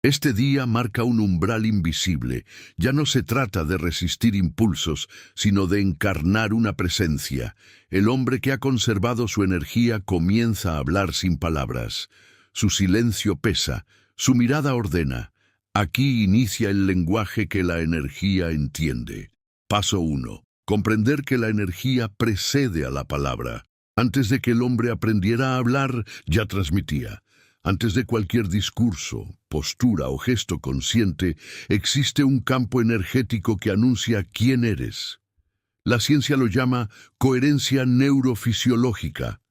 Este día marca un umbral invisible. Ya no se trata de resistir impulsos, sino de encarnar una presencia. El hombre que ha conservado su energía comienza a hablar sin palabras. Su silencio pesa, su mirada ordena. Aquí inicia el lenguaje que la energía entiende. Paso 1. Comprender que la energía precede a la palabra. Antes de que el hombre aprendiera a hablar, ya transmitía. Antes de cualquier discurso, postura o gesto consciente, existe un campo energético que anuncia quién eres. La ciencia lo llama coherencia neurofisiológica.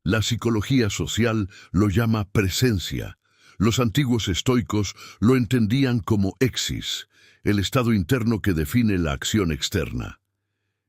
La psicología social lo llama presencia. Los antiguos estoicos lo entendían como exis, el estado interno que define la acción externa.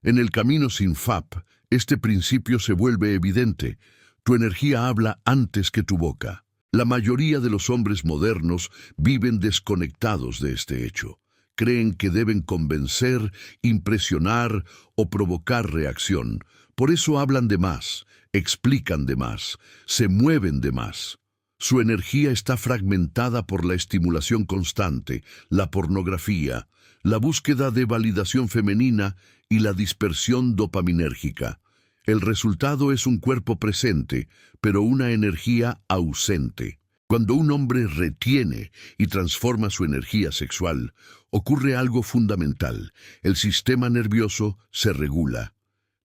En el camino sin FAP, este principio se vuelve evidente. Tu energía habla antes que tu boca. La mayoría de los hombres modernos viven desconectados de este hecho. Creen que deben convencer, impresionar o provocar reacción. Por eso hablan de más, explican de más, se mueven de más. Su energía está fragmentada por la estimulación constante, la pornografía, la búsqueda de validación femenina y la dispersión dopaminérgica. El resultado es un cuerpo presente, pero una energía ausente. Cuando un hombre retiene y transforma su energía sexual, ocurre algo fundamental. El sistema nervioso se regula.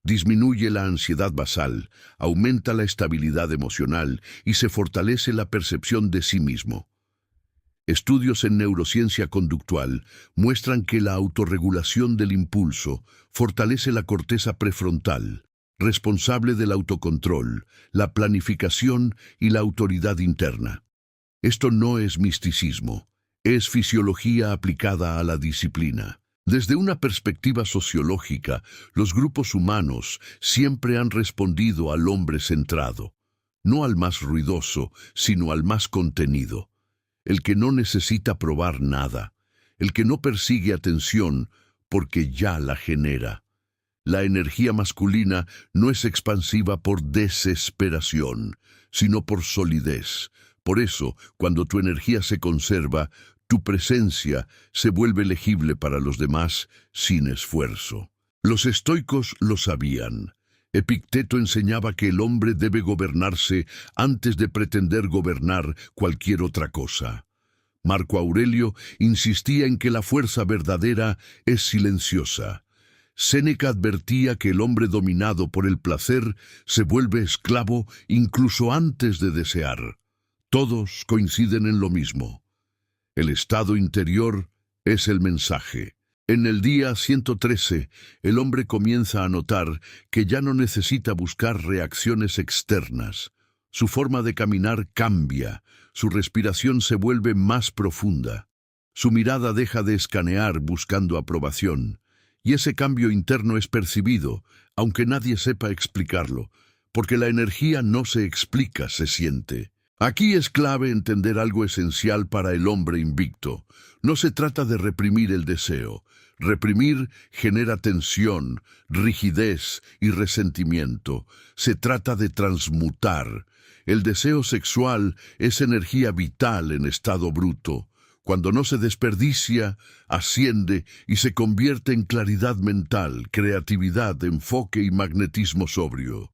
Disminuye la ansiedad basal, aumenta la estabilidad emocional y se fortalece la percepción de sí mismo. Estudios en neurociencia conductual muestran que la autorregulación del impulso fortalece la corteza prefrontal, responsable del autocontrol, la planificación y la autoridad interna. Esto no es misticismo, es fisiología aplicada a la disciplina. Desde una perspectiva sociológica, los grupos humanos siempre han respondido al hombre centrado, no al más ruidoso, sino al más contenido, el que no necesita probar nada, el que no persigue atención porque ya la genera. La energía masculina no es expansiva por desesperación, sino por solidez. Por eso, cuando tu energía se conserva, tu presencia se vuelve legible para los demás sin esfuerzo. Los estoicos lo sabían. Epicteto enseñaba que el hombre debe gobernarse antes de pretender gobernar cualquier otra cosa. Marco Aurelio insistía en que la fuerza verdadera es silenciosa. Séneca advertía que el hombre dominado por el placer se vuelve esclavo incluso antes de desear. Todos coinciden en lo mismo. El estado interior es el mensaje. En el día 113, el hombre comienza a notar que ya no necesita buscar reacciones externas. Su forma de caminar cambia, su respiración se vuelve más profunda. Su mirada deja de escanear buscando aprobación. Y ese cambio interno es percibido, aunque nadie sepa explicarlo, porque la energía no se explica, se siente. Aquí es clave entender algo esencial para el hombre invicto. No se trata de reprimir el deseo. Reprimir genera tensión, rigidez y resentimiento. Se trata de transmutar. El deseo sexual es energía vital en estado bruto. Cuando no se desperdicia, asciende y se convierte en claridad mental, creatividad, enfoque y magnetismo sobrio.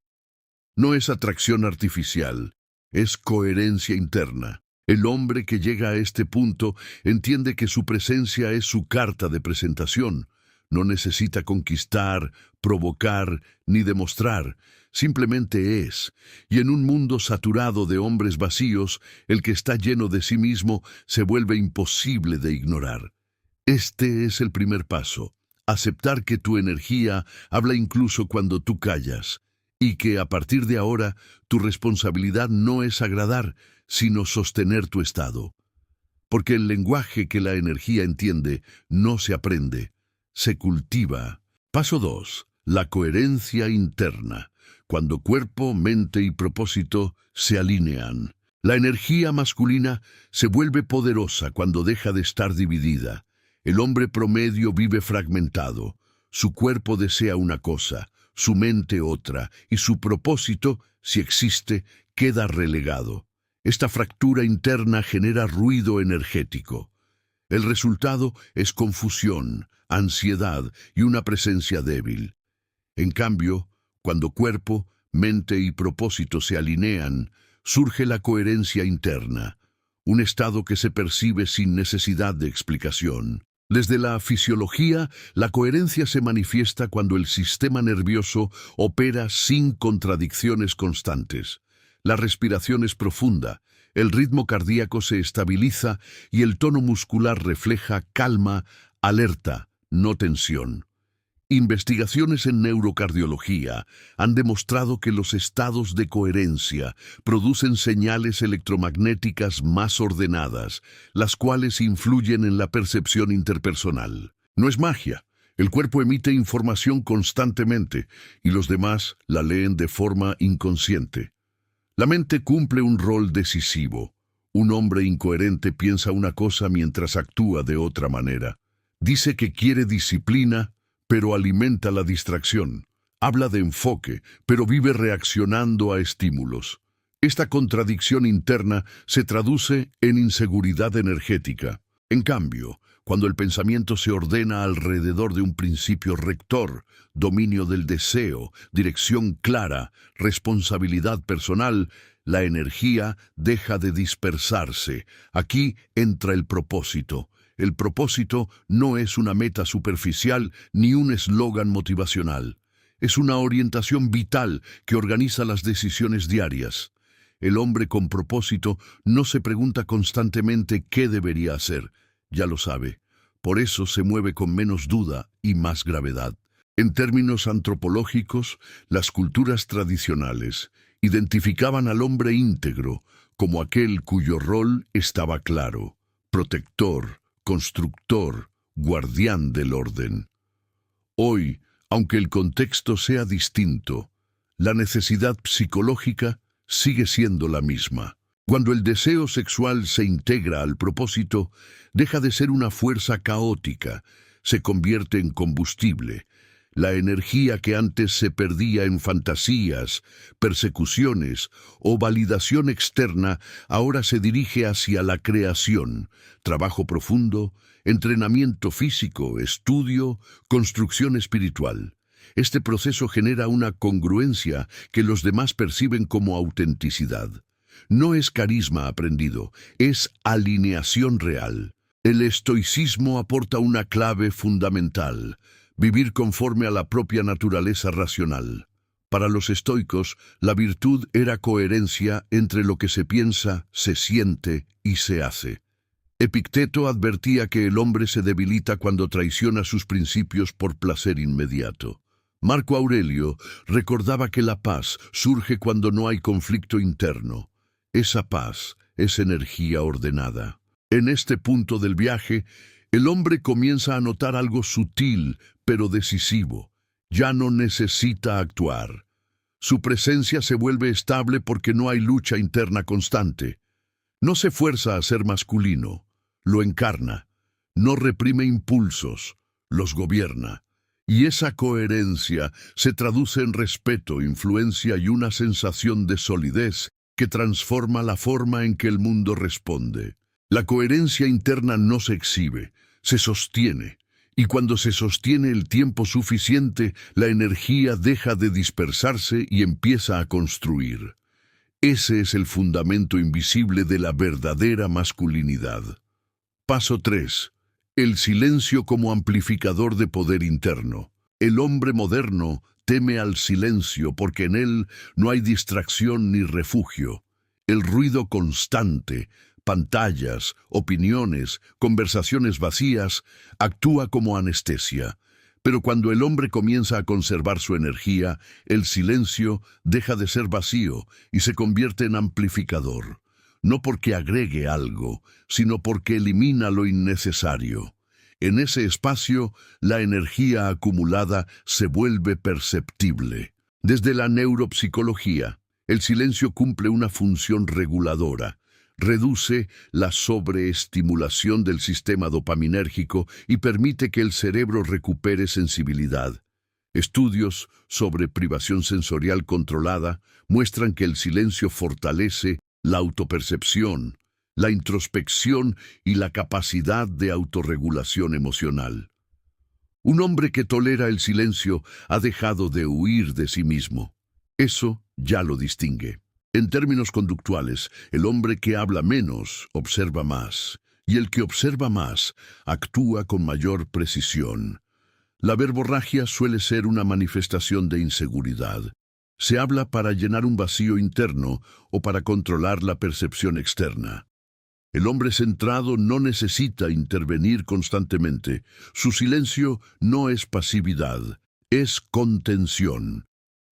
No es atracción artificial, es coherencia interna. El hombre que llega a este punto entiende que su presencia es su carta de presentación. No necesita conquistar, provocar ni demostrar. Simplemente es, y en un mundo saturado de hombres vacíos, el que está lleno de sí mismo se vuelve imposible de ignorar. Este es el primer paso, aceptar que tu energía habla incluso cuando tú callas, y que a partir de ahora tu responsabilidad no es agradar, sino sostener tu estado. Porque el lenguaje que la energía entiende no se aprende, se cultiva. Paso 2. La coherencia interna. Cuando cuerpo, mente y propósito se alinean. La energía masculina se vuelve poderosa cuando deja de estar dividida. El hombre promedio vive fragmentado. Su cuerpo desea una cosa, su mente otra, y su propósito, si existe, queda relegado. Esta fractura interna genera ruido energético. El resultado es confusión, ansiedad y una presencia débil. En cambio, cuando cuerpo, mente y propósito se alinean, surge la coherencia interna, un estado que se percibe sin necesidad de explicación. Desde la fisiología, la coherencia se manifiesta cuando el sistema nervioso opera sin contradicciones constantes. La respiración es profunda, el ritmo cardíaco se estabiliza y el tono muscular refleja calma, alerta, no tensión. Investigaciones en neurocardiología han demostrado que los estados de coherencia producen señales electromagnéticas más ordenadas, las cuales influyen en la percepción interpersonal. No es magia. El cuerpo emite información constantemente y los demás la leen de forma inconsciente. La mente cumple un rol decisivo. Un hombre incoherente piensa una cosa mientras actúa de otra manera. Dice que quiere disciplina, pero alimenta la distracción. Habla de enfoque, pero vive reaccionando a estímulos. Esta contradicción interna se traduce en inseguridad energética. En cambio, cuando el pensamiento se ordena alrededor de un principio rector, dominio del deseo, dirección clara, responsabilidad personal, la energía deja de dispersarse. Aquí entra el propósito. El propósito no es una meta superficial ni un eslogan motivacional. Es una orientación vital que organiza las decisiones diarias. El hombre con propósito no se pregunta constantemente qué debería hacer. Ya lo sabe. Por eso se mueve con menos duda y más gravedad. En términos antropológicos, las culturas tradicionales identificaban al hombre íntegro como aquel cuyo rol estaba claro: protector, constructor, guardián del orden. Hoy, aunque el contexto sea distinto, la necesidad psicológica sigue siendo la misma. Cuando el deseo sexual se integra al propósito, deja de ser una fuerza caótica, se convierte en combustible. La energía que antes se perdía en fantasías, persecuciones o validación externa ahora se dirige hacia la creación, trabajo profundo, entrenamiento físico, estudio, construcción espiritual. Este proceso genera una congruencia que los demás perciben como autenticidad. No es carisma aprendido, es alineación real. El estoicismo aporta una clave fundamental: vivir conforme a la propia naturaleza racional. Para los estoicos, la virtud era coherencia entre lo que se piensa, se siente y se hace. Epicteto advertía que el hombre se debilita cuando traiciona sus principios por placer inmediato. Marco Aurelio recordaba que la paz surge cuando no hay conflicto interno. Esa paz es energía ordenada. En este punto del viaje, el hombre comienza a notar algo sutil, pero decisivo. Ya no necesita actuar. Su presencia se vuelve estable porque no hay lucha interna constante. No se fuerza a ser masculino, lo encarna. No reprime impulsos, los gobierna. Y esa coherencia se traduce en respeto, influencia y una sensación de solidez que transforma la forma en que el mundo responde. La coherencia interna no se exhibe, se sostiene. Y cuando se sostiene el tiempo suficiente, la energía deja de dispersarse y empieza a construir. Ese es el fundamento invisible de la verdadera masculinidad. Paso 3. El silencio como amplificador de poder interno. El hombre moderno teme al silencio porque en él no hay distracción ni refugio. El ruido constante, pantallas, opiniones, conversaciones vacías, actúa como anestesia. Pero cuando el hombre comienza a conservar su energía, el silencio deja de ser vacío y se convierte en amplificador. No porque agregue algo, sino porque elimina lo innecesario. En ese espacio, la energía acumulada se vuelve perceptible. Desde la neuropsicología, el silencio cumple una función reguladora. Reduce la sobreestimulación del sistema dopaminérgico y permite que el cerebro recupere sensibilidad. Estudios sobre privación sensorial controlada muestran que el silencio fortalece la autopercepción, la introspección y la capacidad de autorregulación emocional. Un hombre que tolera el silencio ha dejado de huir de sí mismo. Eso ya lo distingue. En términos conductuales, el hombre que habla menos observa más, y el que observa más actúa con mayor precisión. La verborragia suele ser una manifestación de inseguridad. Se habla para llenar un vacío interno o para controlar la percepción externa. El hombre centrado no necesita intervenir constantemente. Su silencio no es pasividad, es contención.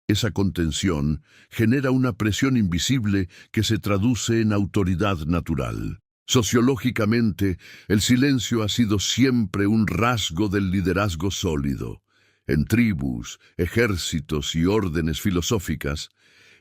Esa contención genera una presión invisible que se traduce en autoridad natural. Sociológicamente, el silencio ha sido siempre un rasgo del liderazgo sólido. En tribus, ejércitos y órdenes filosóficas,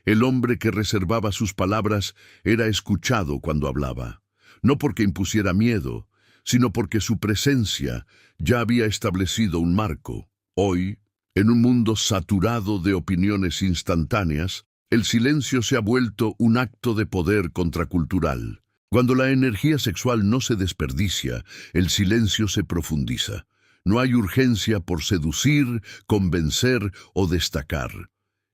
el hombre que reservaba sus palabras era escuchado cuando hablaba. No porque impusiera miedo, sino porque su presencia ya había establecido un marco. Hoy, en un mundo saturado de opiniones instantáneas, el silencio se ha vuelto un acto de poder contracultural. Cuando la energía sexual no se desperdicia, el silencio se profundiza. No hay urgencia por seducir, convencer o destacar.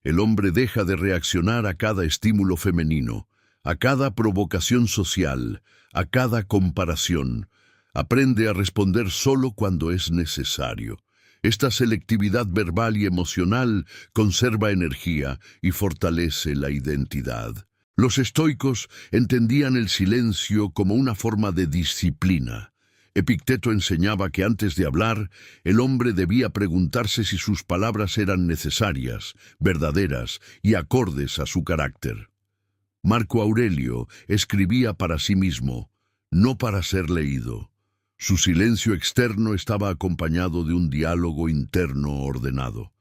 El hombre deja de reaccionar a cada estímulo femenino, a cada provocación social, a cada comparación. Aprende a responder solo cuando es necesario. Esta selectividad verbal y emocional conserva energía y fortalece la identidad. Los estoicos entendían el silencio como una forma de disciplina. Epicteto enseñaba que antes de hablar, el hombre debía preguntarse si sus palabras eran necesarias, verdaderas y acordes a su carácter. Marco Aurelio escribía para sí mismo, no para ser leído. Su silencio externo estaba acompañado de un diálogo interno ordenado.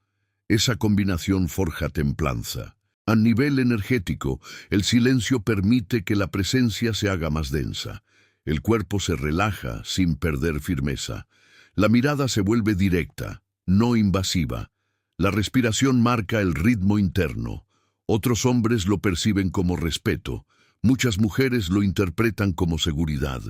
Esa combinación forja templanza. A nivel energético, el silencio permite que la presencia se haga más densa. El cuerpo se relaja sin perder firmeza. La mirada se vuelve directa, no invasiva. La respiración marca el ritmo interno. Otros hombres lo perciben como respeto. Muchas mujeres lo interpretan como seguridad.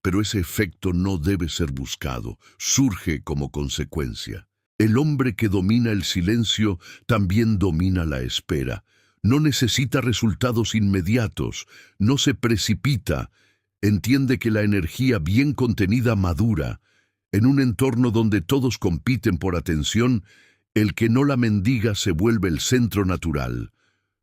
Pero ese efecto no debe ser buscado, surge como consecuencia. El hombre que domina el silencio también domina la espera. No necesita resultados inmediatos, no se precipita, entiende que la energía bien contenida madura. En un entorno donde todos compiten por atención, el que no la mendiga se vuelve el centro natural,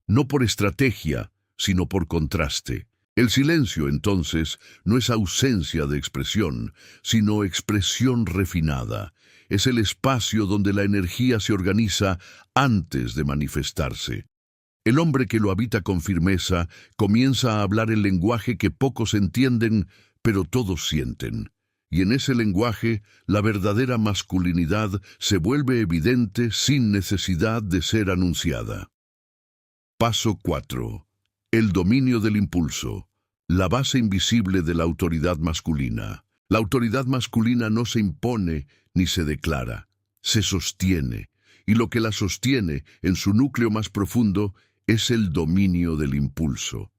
no por estrategia, sino por contraste. El silencio, entonces, no es ausencia de expresión, sino expresión refinada. Es el espacio donde la energía se organiza antes de manifestarse. El hombre que lo habita con firmeza comienza a hablar el lenguaje que pocos entienden, pero todos sienten. Y en ese lenguaje, la verdadera masculinidad se vuelve evidente sin necesidad de ser anunciada. Paso 4. El dominio del impulso. La base invisible de la autoridad masculina. La autoridad masculina no se impone ni se declara, se sostiene. Y lo que la sostiene, en su núcleo más profundo, es el dominio del impulso.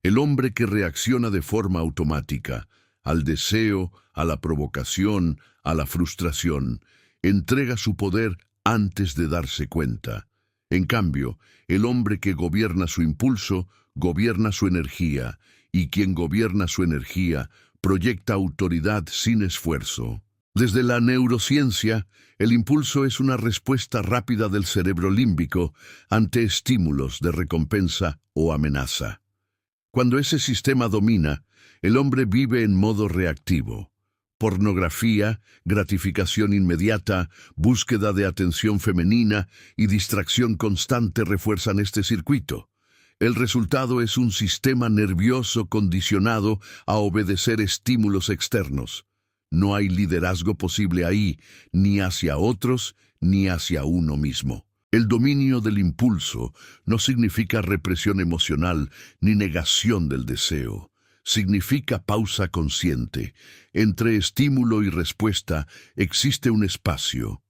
El hombre que reacciona de forma automática, al deseo, a la provocación, a la frustración, entrega su poder antes de darse cuenta. En cambio, el hombre que gobierna su impulso, gobierna su energía, y quien gobierna su energía, proyecta autoridad sin esfuerzo. Desde la neurociencia, el impulso es una respuesta rápida del cerebro límbico ante estímulos de recompensa o amenaza. Cuando ese sistema domina, el hombre vive en modo reactivo. Pornografía, gratificación inmediata, búsqueda de atención femenina y distracción constante refuerzan este circuito. El resultado es un sistema nervioso condicionado a obedecer estímulos externos. No hay liderazgo posible ahí, ni hacia otros, ni hacia uno mismo. El dominio del impulso no significa represión emocional ni negación del deseo. Significa pausa consciente. Entre estímulo y respuesta existe un espacio.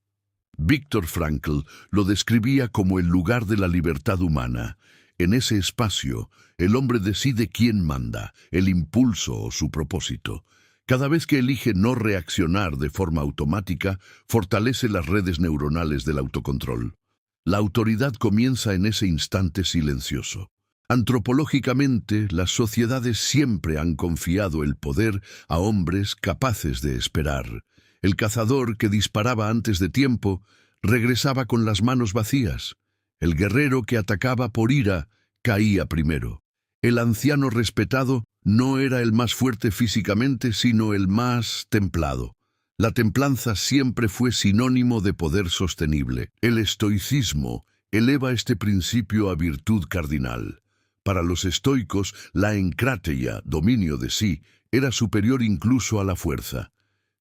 Viktor Frankl lo describía como el lugar de la libertad humana. En ese espacio, el hombre decide quién manda, el impulso o su propósito. Cada vez que elige no reaccionar de forma automática, fortalece las redes neuronales del autocontrol. La autoridad comienza en ese instante silencioso. Antropológicamente, las sociedades siempre han confiado el poder a hombres capaces de esperar. El cazador que disparaba antes de tiempo regresaba con las manos vacías. El guerrero que atacaba por ira caía primero. El anciano respetado no era el más fuerte físicamente, sino el más templado. La templanza siempre fue sinónimo de poder sostenible. El estoicismo eleva este principio a virtud cardinal. Para los estoicos, la encrateia, dominio de sí, era superior incluso a la fuerza.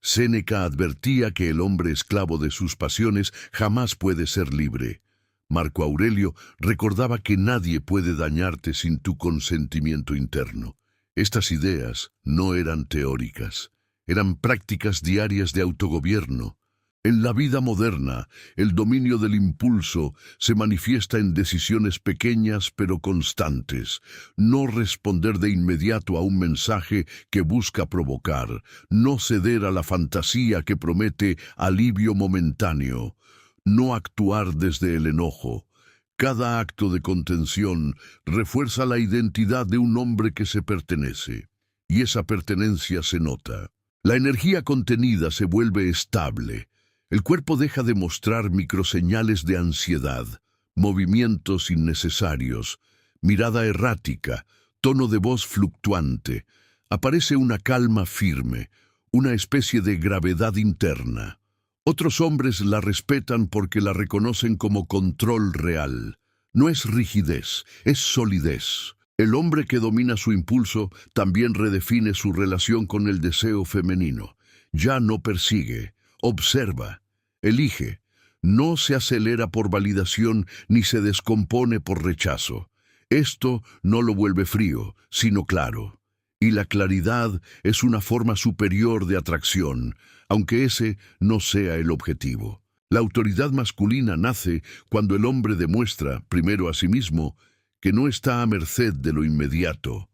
Séneca advertía que el hombre esclavo de sus pasiones jamás puede ser libre. Marco Aurelio recordaba que nadie puede dañarte sin tu consentimiento interno. Estas ideas no eran teóricas, eran prácticas diarias de autogobierno. En la vida moderna, el dominio del impulso se manifiesta en decisiones pequeñas pero constantes. No responder de inmediato a un mensaje que busca provocar, no ceder a la fantasía que promete alivio momentáneo, no actuar desde el enojo. Cada acto de contención refuerza la identidad de un hombre que se pertenece, y esa pertenencia se nota. La energía contenida se vuelve estable. El cuerpo deja de mostrar microseñales de ansiedad, movimientos innecesarios, mirada errática, tono de voz fluctuante. Aparece una calma firme, una especie de gravedad interna. Otros hombres la respetan porque la reconocen como control real. No es rigidez, es solidez. El hombre que domina su impulso también redefine su relación con el deseo femenino. Ya no persigue, observa, elige. No se acelera por validación ni se descompone por rechazo. Esto no lo vuelve frío, sino claro. Y la claridad es una forma superior de atracción, aunque ese no sea el objetivo. La autoridad masculina nace cuando el hombre demuestra, primero a sí mismo, que no está a merced de lo inmediato.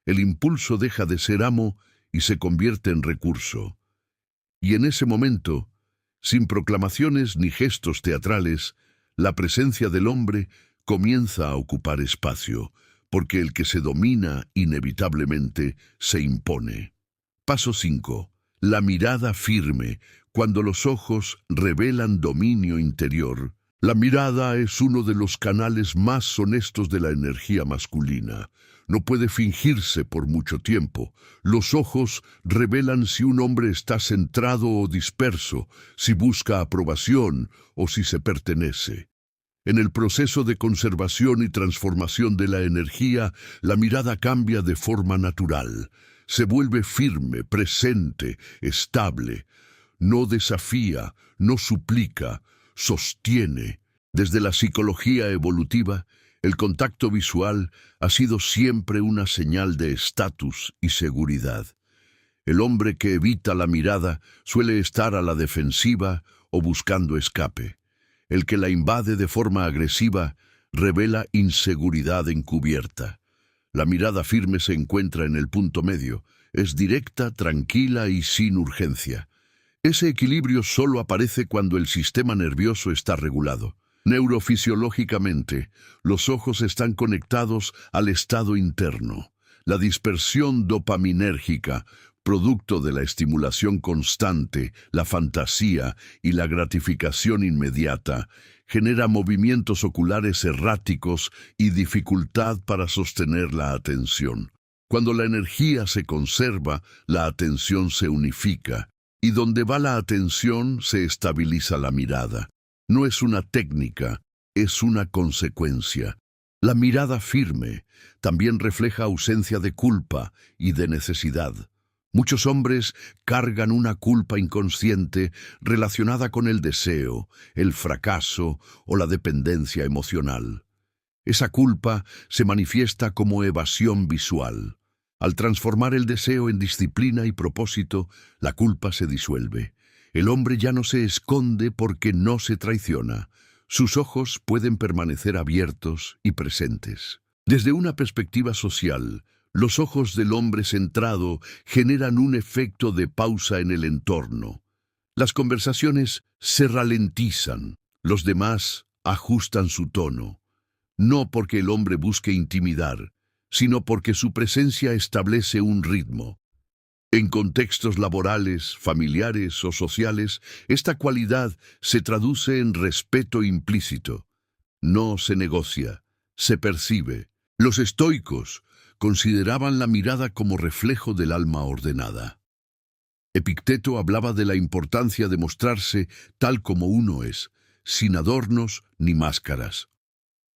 El impulso deja de ser amo y se convierte en recurso. Y en ese momento, sin proclamaciones ni gestos teatrales, la presencia del hombre comienza a ocupar espacio, porque el que se domina inevitablemente se impone. Paso 5. La mirada firme, cuando los ojos revelan dominio interior. La mirada es uno de los canales más honestos de la energía masculina. No puede fingirse por mucho tiempo. Los ojos revelan si un hombre está centrado o disperso, si busca aprobación o si se pertenece. En el proceso de conservación y transformación de la energía, la mirada cambia de forma natural. Se vuelve firme, presente, estable. No desafía, no suplica, sostiene. Desde la psicología evolutiva, el contacto visual ha sido siempre una señal de estatus y seguridad. El hombre que evita la mirada suele estar a la defensiva o buscando escape. El que la invade de forma agresiva revela inseguridad encubierta. La mirada firme se encuentra en el punto medio, es directa, tranquila y sin urgencia. Ese equilibrio solo aparece cuando el sistema nervioso está regulado. Neurofisiológicamente, los ojos están conectados al estado interno. La dispersión dopaminérgica, producto de la estimulación constante, la fantasía y la gratificación inmediata, genera movimientos oculares erráticos y dificultad para sostener la atención. Cuando la energía se conserva, la atención se unifica, y donde va la atención se estabiliza la mirada. No es una técnica, es una consecuencia. La mirada firme también refleja ausencia de culpa y de necesidad. Muchos hombres cargan una culpa inconsciente relacionada con el deseo, el fracaso o la dependencia emocional. Esa culpa se manifiesta como evasión visual. Al transformar el deseo en disciplina y propósito, la culpa se disuelve. El hombre ya no se esconde porque no se traiciona. Sus ojos pueden permanecer abiertos y presentes. Desde una perspectiva social, los ojos del hombre centrado generan un efecto de pausa en el entorno. Las conversaciones se ralentizan, los demás ajustan su tono, no porque el hombre busque intimidar, sino porque su presencia establece un ritmo. En contextos laborales, familiares o sociales, esta cualidad se traduce en respeto implícito. No se negocia, se percibe. Los estoicos consideraban la mirada como reflejo del alma ordenada. Epicteto hablaba de la importancia de mostrarse tal como uno es, sin adornos ni máscaras.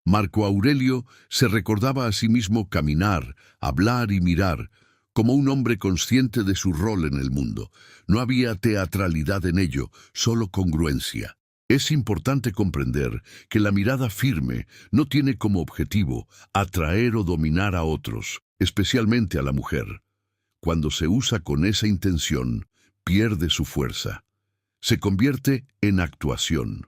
Marco Aurelio se recordaba a sí mismo caminar, hablar y mirar, como un hombre consciente de su rol en el mundo. No había teatralidad en ello, solo congruencia. Es importante comprender que la mirada firme no tiene como objetivo atraer o dominar a otros, especialmente a la mujer. Cuando se usa con esa intención, pierde su fuerza. Se convierte en actuación.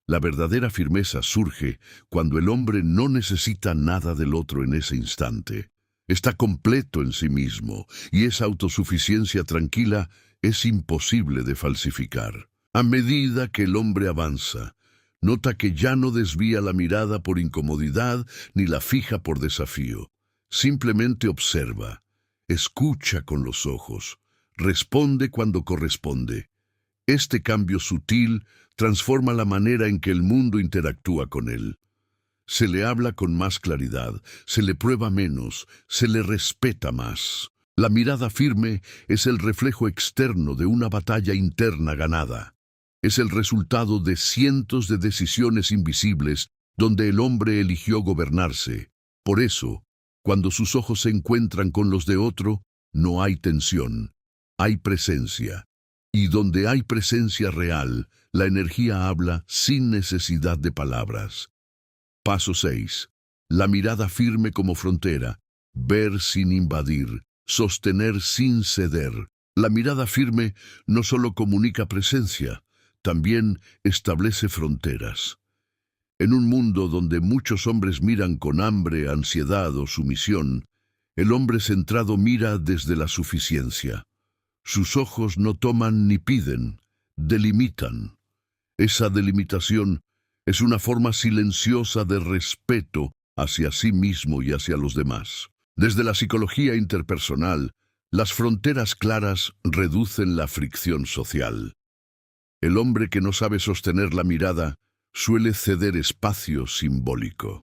La verdadera firmeza surge cuando el hombre no necesita nada del otro en ese instante. Está completo en sí mismo, y esa autosuficiencia tranquila es imposible de falsificar. A medida que el hombre avanza, nota que ya no desvía la mirada por incomodidad ni la fija por desafío. Simplemente observa, escucha con los ojos, responde cuando corresponde. Este cambio sutil transforma la manera en que el mundo interactúa con él. Se le habla con más claridad, se le prueba menos, se le respeta más. La mirada firme es el reflejo externo de una batalla interna ganada. Es el resultado de cientos de decisiones invisibles donde el hombre eligió gobernarse. Por eso, cuando sus ojos se encuentran con los de otro, no hay tensión, hay presencia. Y donde hay presencia real, la energía habla sin necesidad de palabras. Paso 6. La mirada firme como frontera. Ver sin invadir, sostener sin ceder. La mirada firme no solo comunica presencia, también establece fronteras. En un mundo donde muchos hombres miran con hambre, ansiedad o sumisión, el hombre centrado mira desde la suficiencia. Sus ojos no toman ni piden, delimitan. Esa delimitación es una forma silenciosa de respeto hacia sí mismo y hacia los demás. Desde la psicología interpersonal, las fronteras claras reducen la fricción social. El hombre que no sabe sostener la mirada suele ceder espacio simbólico.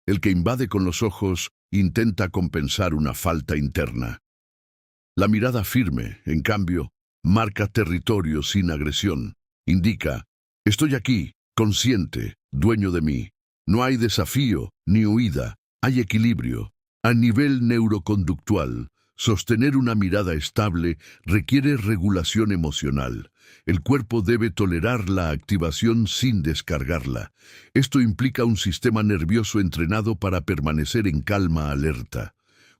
El que invade con los ojos intenta compensar una falta interna. La mirada firme, en cambio, marca territorio sin agresión. Indica, estoy aquí, consciente, dueño de mí. No hay desafío ni huida, hay equilibrio. A nivel neuroconductual, sostener una mirada estable requiere regulación emocional. El cuerpo debe tolerar la activación sin descargarla. Esto implica un sistema nervioso entrenado para permanecer en calma alerta.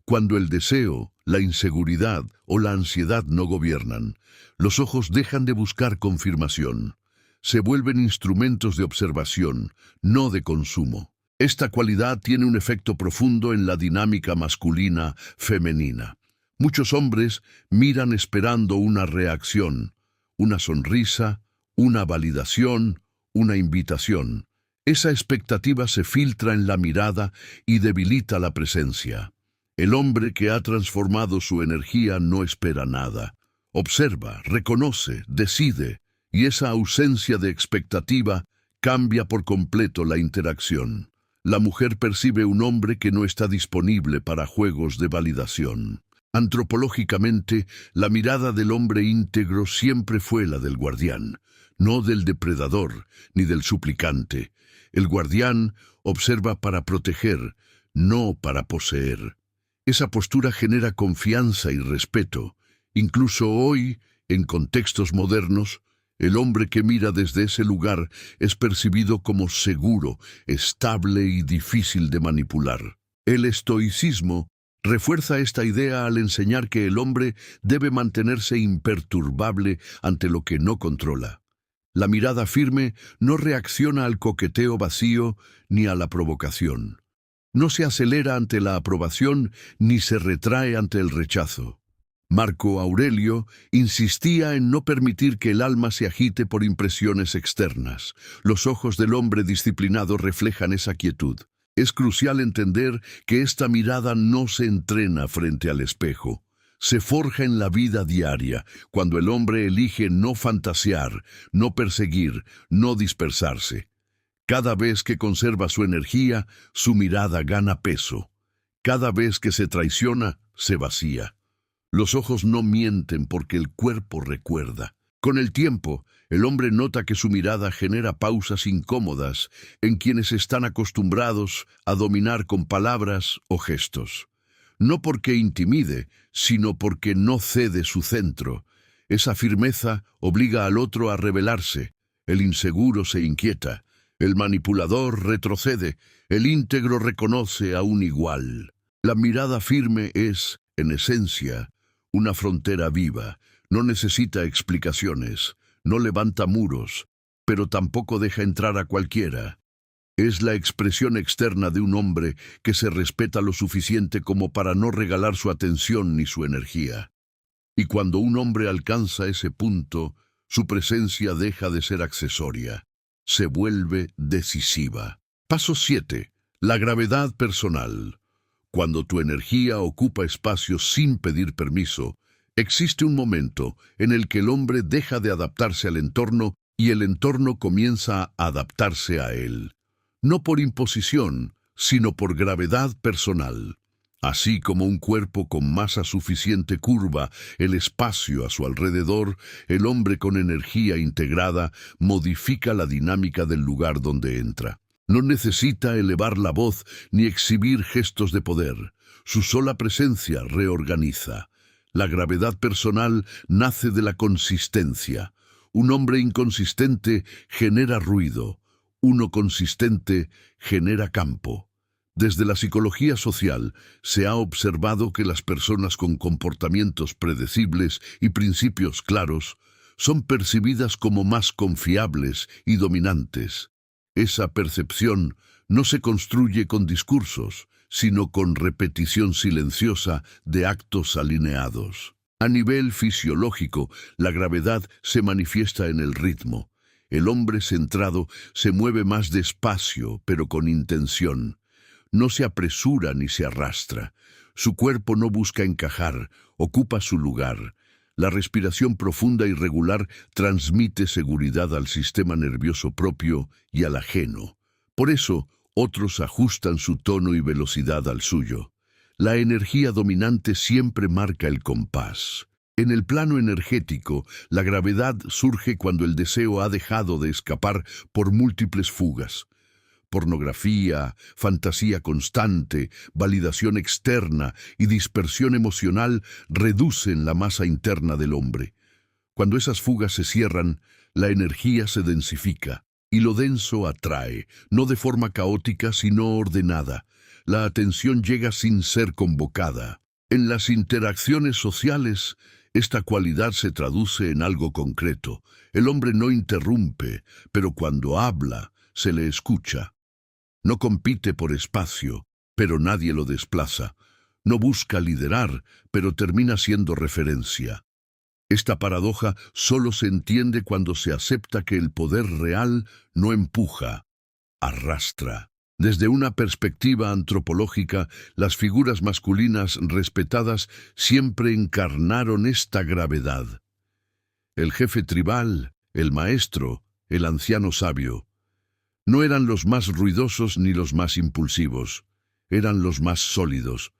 Cuando el deseo, la inseguridad o la ansiedad no gobiernan, los ojos dejan de buscar confirmación. Se vuelven instrumentos de observación, no de consumo. Esta cualidad tiene un efecto profundo en la dinámica masculina-femenina. Muchos hombres miran esperando una reacción, una sonrisa, una validación, una invitación. Esa expectativa se filtra en la mirada y debilita la presencia. El hombre que ha transformado su energía no espera nada. Observa, reconoce, decide, y esa ausencia de expectativa cambia por completo la interacción. La mujer percibe un hombre que no está disponible para juegos de validación. Antropológicamente, la mirada del hombre íntegro siempre fue la del guardián, no del depredador ni del suplicante. El guardián observa para proteger, no para poseer. Esa postura genera confianza y respeto. Incluso hoy, en contextos modernos, el hombre que mira desde ese lugar es percibido como seguro, estable y difícil de manipular. El estoicismo refuerza esta idea al enseñar que el hombre debe mantenerse imperturbable ante lo que no controla. La mirada firme no reacciona al coqueteo vacío ni a la provocación. No se acelera ante la aprobación ni se retrae ante el rechazo. Marco Aurelio insistía en no permitir que el alma se agite por impresiones externas. Los ojos del hombre disciplinado reflejan esa quietud. Es crucial entender que esta mirada no se entrena frente al espejo. Se forja en la vida diaria, cuando el hombre elige no fantasear, no perseguir, no dispersarse. Cada vez que conserva su energía, su mirada gana peso. Cada vez que se traiciona, se vacía. Los ojos no mienten porque el cuerpo recuerda. Con el tiempo, el hombre nota que su mirada genera pausas incómodas en quienes están acostumbrados a dominar con palabras o gestos. No porque intimide, sino porque no cede su centro. Esa firmeza obliga al otro a rebelarse. El inseguro se inquieta. El manipulador retrocede. El íntegro reconoce a un igual. La mirada firme es, en esencia, una frontera viva. No necesita explicaciones, no levanta muros, pero tampoco deja entrar a cualquiera. Es la expresión externa de un hombre que se respeta lo suficiente como para no regalar su atención ni su energía. Y cuando un hombre alcanza ese punto, su presencia deja de ser accesoria, se vuelve decisiva. Paso 7. La gravedad personal. Cuando tu energía ocupa espacios sin pedir permiso, existe un momento en el que el hombre deja de adaptarse al entorno y el entorno comienza a adaptarse a él. No por imposición, sino por gravedad personal. Así como un cuerpo con masa suficiente curva el espacio a su alrededor, el hombre con energía integrada modifica la dinámica del lugar donde entra. No necesita elevar la voz ni exhibir gestos de poder. Su sola presencia reorganiza. La gravedad personal nace de la consistencia. Un hombre inconsistente genera ruido. Uno consistente genera campo. Desde la psicología social se ha observado que las personas con comportamientos predecibles y principios claros son percibidas como más confiables y dominantes. Esa percepción no se construye con discursos, sino con repetición silenciosa de actos alineados. A nivel fisiológico, la gravedad se manifiesta en el ritmo. El hombre centrado se mueve más despacio, pero con intención. No se apresura ni se arrastra. Su cuerpo no busca encajar, ocupa su lugar. La respiración profunda y regular transmite seguridad al sistema nervioso propio y al ajeno. Por eso, otros ajustan su tono y velocidad al suyo. La energía dominante siempre marca el compás. En el plano energético, la gravedad surge cuando el deseo ha dejado de escapar por múltiples fugas. Pornografía, fantasía constante, validación externa y dispersión emocional reducen la masa interna del hombre. Cuando esas fugas se cierran, la energía se densifica, y lo denso atrae, no de forma caótica sino ordenada. La atención llega sin ser convocada. En las interacciones sociales, esta cualidad se traduce en algo concreto. El hombre no interrumpe, pero cuando habla, se le escucha. No compite por espacio, pero nadie lo desplaza. No busca liderar, pero termina siendo referencia. Esta paradoja solo se entiende cuando se acepta que el poder real no empuja, arrastra. Desde una perspectiva antropológica, las figuras masculinas respetadas siempre encarnaron esta gravedad. El jefe tribal, el maestro, el anciano sabio. No eran los más ruidosos ni los más impulsivos, eran los más sólidos.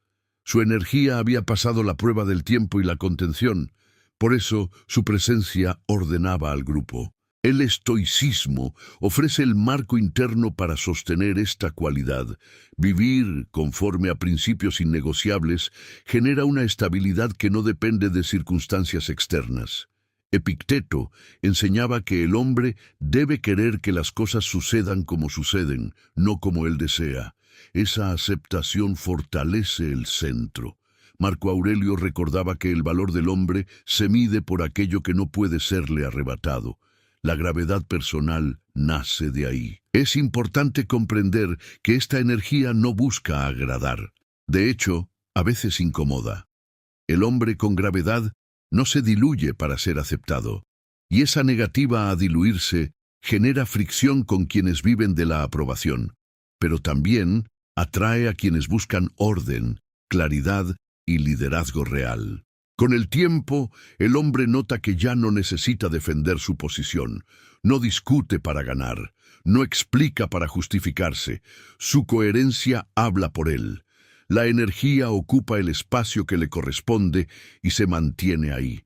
Su energía había pasado la prueba del tiempo y la contención, por eso su presencia ordenaba al grupo. El estoicismo ofrece el marco interno para sostener esta cualidad. Vivir conforme a principios innegociables genera una estabilidad que no depende de circunstancias externas. Epicteto enseñaba que el hombre debe querer que las cosas sucedan como suceden, no como él desea. Esa aceptación fortalece el centro. Marco Aurelio recordaba que el valor del hombre se mide por aquello que no puede serle arrebatado. La gravedad personal nace de ahí. Es importante comprender que esta energía no busca agradar. De hecho, a veces incomoda. El hombre con gravedad no se diluye para ser aceptado, y esa negativa a diluirse genera fricción con quienes viven de la aprobación, pero también atrae a quienes buscan orden, claridad y liderazgo real. Con el tiempo, el hombre nota que ya no necesita defender su posición, no discute para ganar, no explica para justificarse, su coherencia habla por él. La energía ocupa el espacio que le corresponde y se mantiene ahí,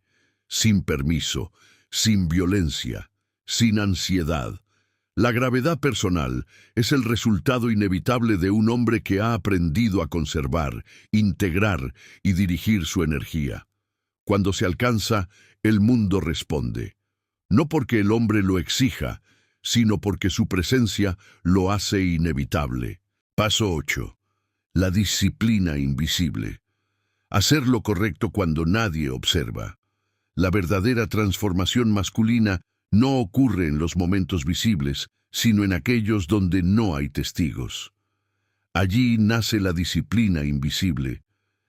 sin permiso, sin violencia, sin ansiedad. La gravedad personal es el resultado inevitable de un hombre que ha aprendido a conservar, integrar y dirigir su energía. Cuando se alcanza, el mundo responde, no porque el hombre lo exija, sino porque su presencia lo hace inevitable. Paso 8. La disciplina invisible. Hacer lo correcto cuando nadie observa. La verdadera transformación masculina no ocurre en los momentos visibles, sino en aquellos donde no hay testigos. Allí nace la disciplina invisible,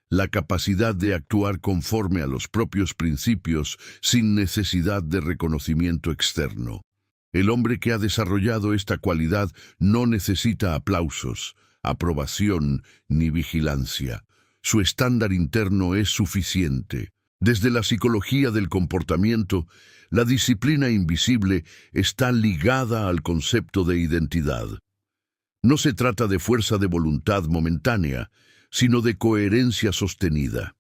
la capacidad de actuar conforme a los propios principios sin necesidad de reconocimiento externo. El hombre que ha desarrollado esta cualidad no necesita aplausos, aprobación ni vigilancia. Su estándar interno es suficiente. Desde la psicología del comportamiento, la disciplina invisible está ligada al concepto de identidad. No se trata de fuerza de voluntad momentánea, sino de coherencia sostenida.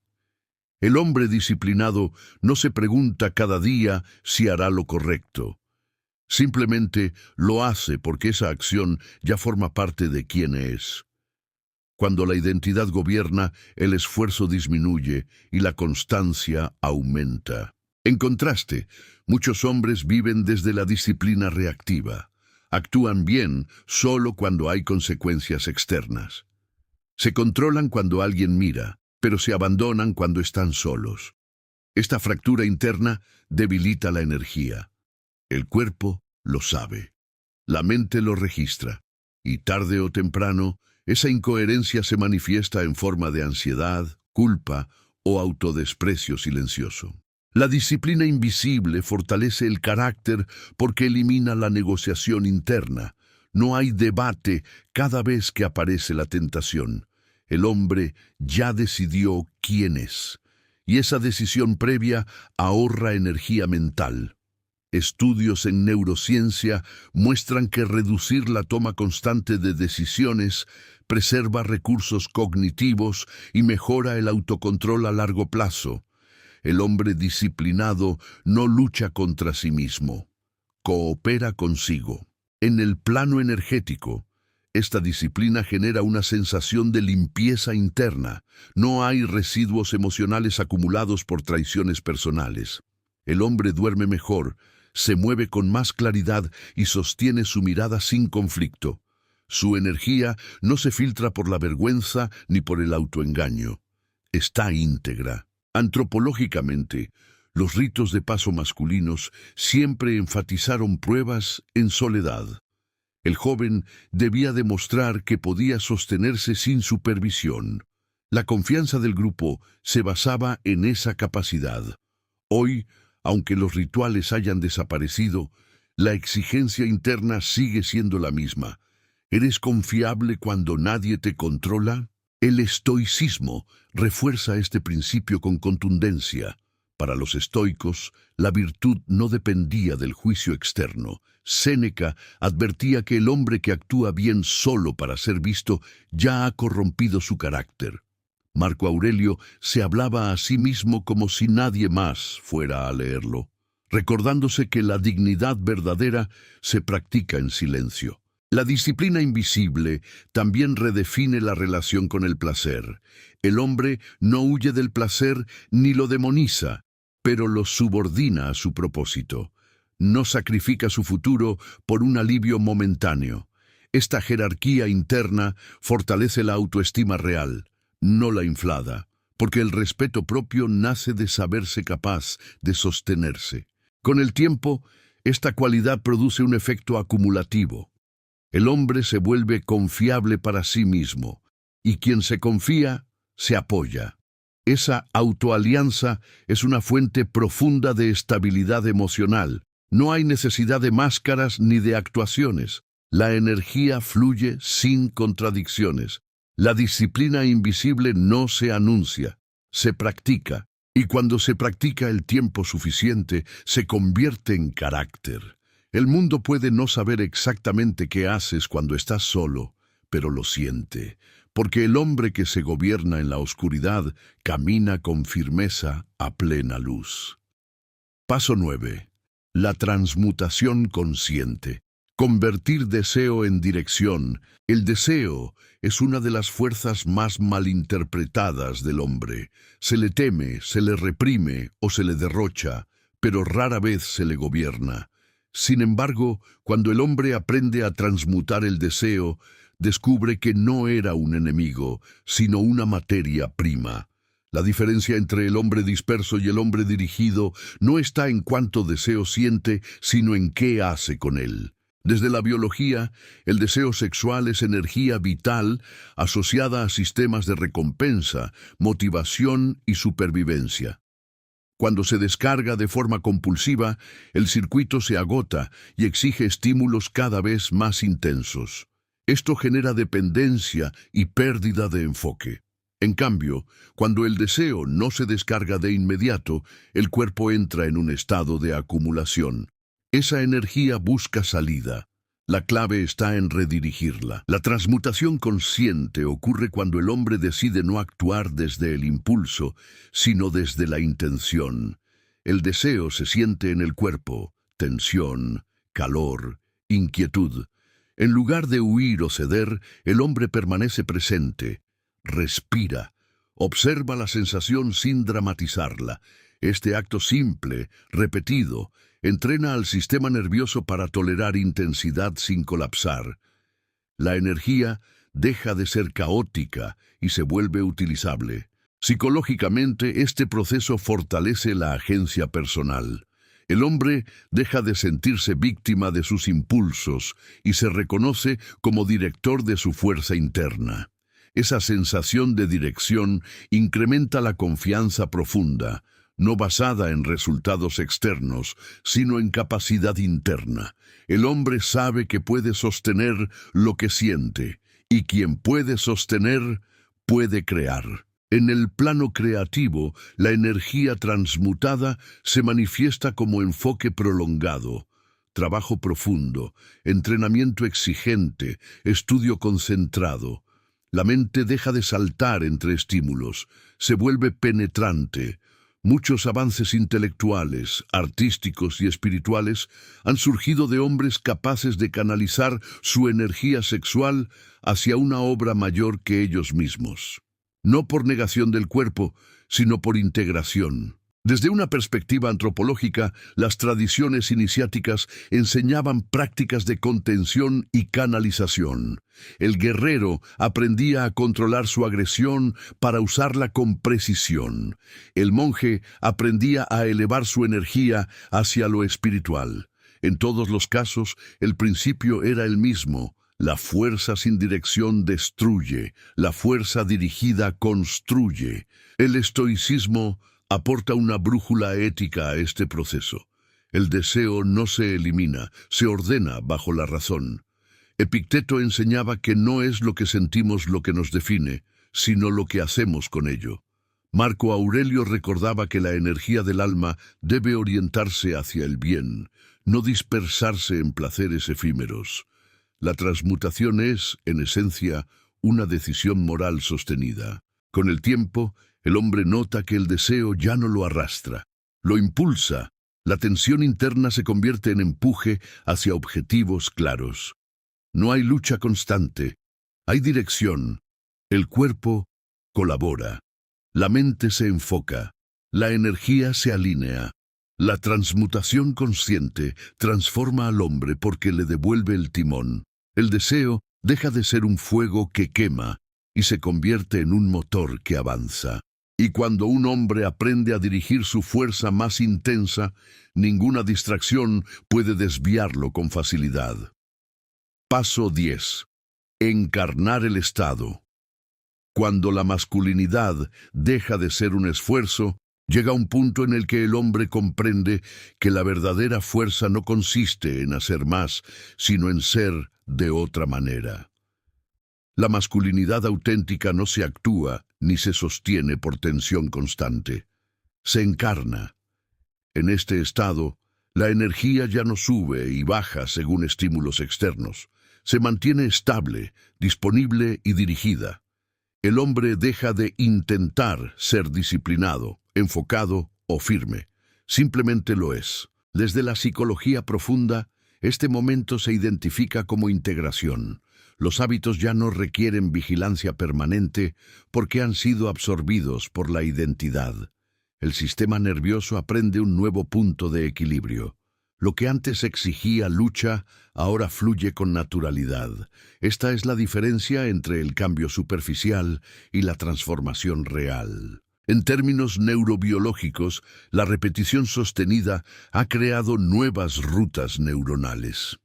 El hombre disciplinado no se pregunta cada día si hará lo correcto. Simplemente lo hace porque esa acción ya forma parte de quién es. Cuando la identidad gobierna, el esfuerzo disminuye y la constancia aumenta. En contraste, muchos hombres viven desde la disciplina reactiva. Actúan bien solo cuando hay consecuencias externas. Se controlan cuando alguien mira, pero se abandonan cuando están solos. Esta fractura interna debilita la energía. El cuerpo lo sabe. La mente lo registra. Y tarde o temprano, esa incoherencia se manifiesta en forma de ansiedad, culpa o autodesprecio silencioso. La disciplina invisible fortalece el carácter porque elimina la negociación interna. No hay debate cada vez que aparece la tentación. El hombre ya decidió quién es, y esa decisión previa ahorra energía mental. Estudios en neurociencia muestran que reducir la toma constante de decisiones preserva recursos cognitivos y mejora el autocontrol a largo plazo. El hombre disciplinado no lucha contra sí mismo, coopera consigo. En el plano energético, esta disciplina genera una sensación de limpieza interna. No hay residuos emocionales acumulados por traiciones personales. El hombre duerme mejor, se mueve con más claridad y sostiene su mirada sin conflicto. Su energía no se filtra por la vergüenza ni por el autoengaño. Está íntegra. Antropológicamente, los ritos de paso masculinos siempre enfatizaron pruebas en soledad. El joven debía demostrar que podía sostenerse sin supervisión. La confianza del grupo se basaba en esa capacidad. Hoy, aunque los rituales hayan desaparecido, la exigencia interna sigue siendo la misma. ¿Eres confiable cuando nadie te controla? El estoicismo refuerza este principio con contundencia. Para los estoicos, la virtud no dependía del juicio externo. Séneca advertía que el hombre que actúa bien solo para ser visto ya ha corrompido su carácter. Marco Aurelio se hablaba a sí mismo como si nadie más fuera a leerlo, recordándose que la dignidad verdadera se practica en silencio. La disciplina invisible también redefine la relación con el placer. El hombre no huye del placer ni lo demoniza, pero lo subordina a su propósito. No sacrifica su futuro por un alivio momentáneo. Esta jerarquía interna fortalece la autoestima real, no la inflada, porque el respeto propio nace de saberse capaz de sostenerse. Con el tiempo, Esta cualidad produce un efecto acumulativo. El hombre se vuelve confiable para sí mismo, y quien se confía, se apoya. Esa autoalianza es una fuente profunda de estabilidad emocional. No hay necesidad de máscaras ni de actuaciones. La energía fluye sin contradicciones. La disciplina invisible no se anuncia, se practica. Y cuando se practica el tiempo suficiente, se convierte en carácter. El mundo puede no saber exactamente qué haces cuando estás solo, pero lo siente, porque el hombre que se gobierna en la oscuridad camina con firmeza a plena luz. Paso 9. La transmutación consciente. Convertir deseo en dirección. El deseo es una de las fuerzas más malinterpretadas del hombre. Se le teme, se le reprime o se le derrocha, pero rara vez se le gobierna. Sin embargo, cuando el hombre aprende a transmutar el deseo, descubre que no era un enemigo, sino una materia prima. La diferencia entre el hombre disperso y el hombre dirigido no está en cuánto deseo siente, sino en qué hace con él. Desde la biología, el deseo sexual es energía vital asociada a sistemas de recompensa, motivación y supervivencia. Cuando se descarga de forma compulsiva, el circuito se agota y exige estímulos cada vez más intensos. Esto genera dependencia y pérdida de enfoque. En cambio, cuando el deseo no se descarga de inmediato, el cuerpo entra en un estado de acumulación. Esa energía busca salida. La clave está en redirigirla. La transmutación consciente ocurre cuando el hombre decide no actuar desde el impulso, sino desde la intención. El deseo se siente en el cuerpo, tensión, calor, inquietud. En lugar de huir o ceder, el hombre permanece presente, respira, observa la sensación sin dramatizarla. Este acto simple, repetido, entrena al sistema nervioso para tolerar intensidad sin colapsar. La energía deja de ser caótica y se vuelve utilizable. Psicológicamente, este proceso fortalece la agencia personal. El hombre deja de sentirse víctima de sus impulsos y se reconoce como director de su fuerza interna. Esa sensación de dirección incrementa la confianza profunda, no basada en resultados externos, sino en capacidad interna. El hombre sabe que puede sostener lo que siente, y quien puede sostener, puede crear. En el plano creativo, la energía transmutada se manifiesta como enfoque prolongado, trabajo profundo, entrenamiento exigente, estudio concentrado. La mente deja de saltar entre estímulos, se vuelve penetrante. Muchos avances intelectuales, artísticos y espirituales han surgido de hombres capaces de canalizar su energía sexual hacia una obra mayor que ellos mismos. No por negación del cuerpo, sino por integración. Desde una perspectiva antropológica, las tradiciones iniciáticas enseñaban prácticas de contención y canalización. El guerrero aprendía a controlar su agresión para usarla con precisión. El monje aprendía a elevar su energía hacia lo espiritual. En todos los casos, el principio era el mismo. La fuerza sin dirección destruye, la fuerza dirigida construye. El estoicismo aporta una brújula ética a este proceso. El deseo no se elimina, se ordena bajo la razón. Epicteto enseñaba que no es lo que sentimos lo que nos define, sino lo que hacemos con ello. Marco Aurelio recordaba que la energía del alma debe orientarse hacia el bien, no dispersarse en placeres efímeros. La transmutación es, en esencia, una decisión moral sostenida. Con el tiempo, el hombre nota que el deseo ya no lo arrastra, lo impulsa. La tensión interna se convierte en empuje hacia objetivos claros. No hay lucha constante, hay dirección. El cuerpo colabora, la mente se enfoca, la energía se alinea. La transmutación consciente transforma al hombre porque le devuelve el timón. El deseo deja de ser un fuego que quema y se convierte en un motor que avanza. Y cuando un hombre aprende a dirigir su fuerza más intensa, ninguna distracción puede desviarlo con facilidad. Paso 10. Encarnar el estado. Cuando la masculinidad deja de ser un esfuerzo, llega un punto en el que el hombre comprende que la verdadera fuerza no consiste en hacer más, sino en ser de otra manera. La masculinidad auténtica no se actúa ni se sostiene por tensión constante. Se encarna. En este estado, la energía ya no sube y baja según estímulos externos. Se mantiene estable, disponible y dirigida. El hombre deja de intentar ser disciplinado, enfocado o firme. Simplemente lo es. Desde la psicología profunda, este momento se identifica como integración. Los hábitos ya no requieren vigilancia permanente porque han sido absorbidos por la identidad. El sistema nervioso aprende un nuevo punto de equilibrio. Lo que antes exigía lucha, ahora fluye con naturalidad. Esta es la diferencia entre el cambio superficial y la transformación real. En términos neurobiológicos, la repetición sostenida ha creado nuevas rutas neuronales.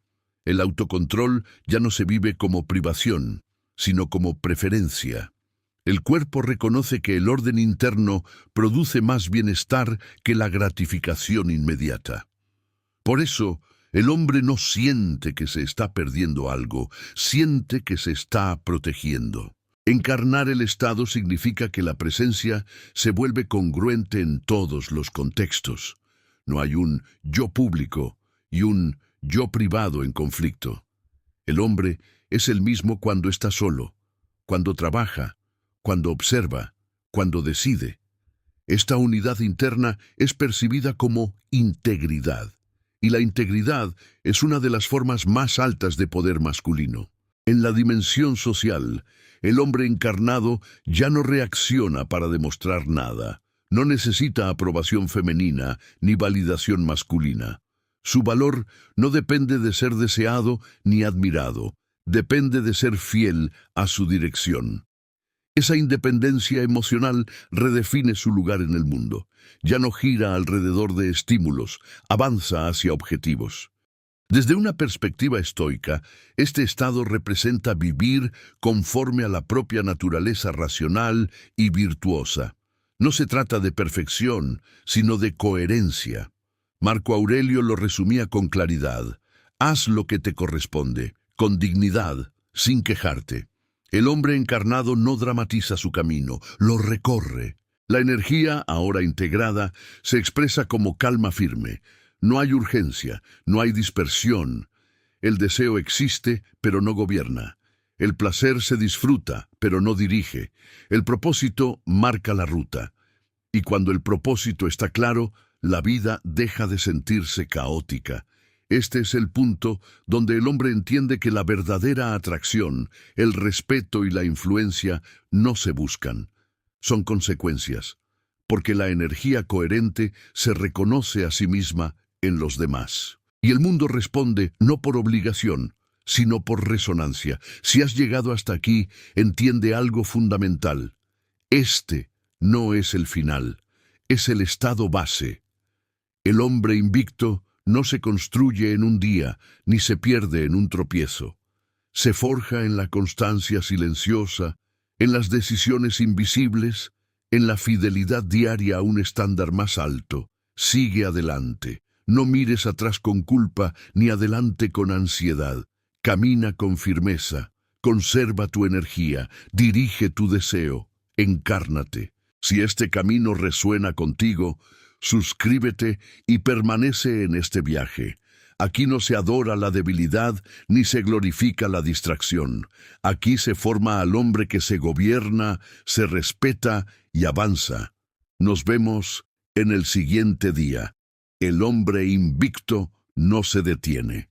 El autocontrol ya no se vive como privación, sino como preferencia. El cuerpo reconoce que el orden interno produce más bienestar que la gratificación inmediata. Por eso, el hombre no siente que se está perdiendo algo, siente que se está protegiendo. Encarnar el estado significa que la presencia se vuelve congruente en todos los contextos. No hay un yo público y un yo privado en conflicto. El hombre es el mismo cuando está solo, cuando trabaja, cuando observa, cuando decide. Esta unidad interna es percibida como integridad. Y la integridad es una de las formas más altas de poder masculino. En la dimensión social, el hombre encarnado ya no reacciona para demostrar nada. No necesita aprobación femenina ni validación masculina. Su valor no depende de ser deseado ni admirado. Depende de ser fiel a su dirección. Esa independencia emocional redefine su lugar en el mundo. Ya no gira alrededor de estímulos, avanza hacia objetivos. Desde una perspectiva estoica, este estado representa vivir conforme a la propia naturaleza racional y virtuosa. No se trata de perfección, sino de coherencia. Marco Aurelio lo resumía con claridad. Haz lo que te corresponde, con dignidad, sin quejarte. El hombre encarnado no dramatiza su camino, lo recorre. La energía, ahora integrada, se expresa como calma firme. No hay urgencia, no hay dispersión. El deseo existe, pero no gobierna. El placer se disfruta, pero no dirige. El propósito marca la ruta. Y cuando el propósito está claro, la vida deja de sentirse caótica. Este es el punto donde el hombre entiende que la verdadera atracción, el respeto y la influencia no se buscan. Son consecuencias, porque la energía coherente se reconoce a sí misma en los demás. Y el mundo responde no por obligación, sino por resonancia. Si has llegado hasta aquí, entiende algo fundamental. Este no es el final, es el estado base. El hombre invicto no se construye en un día, ni se pierde en un tropiezo. Se forja en la constancia silenciosa, en las decisiones invisibles, en la fidelidad diaria a un estándar más alto. Sigue adelante. No mires atrás con culpa, ni adelante con ansiedad. Camina con firmeza. Conserva tu energía. Dirige tu deseo. Encárnate. Si este camino resuena contigo, suscríbete y permanece en este viaje. Aquí no se adora la debilidad ni se glorifica la distracción. Aquí se forma al hombre que se gobierna, se respeta y avanza. Nos vemos en el siguiente día. El hombre invicto no se detiene.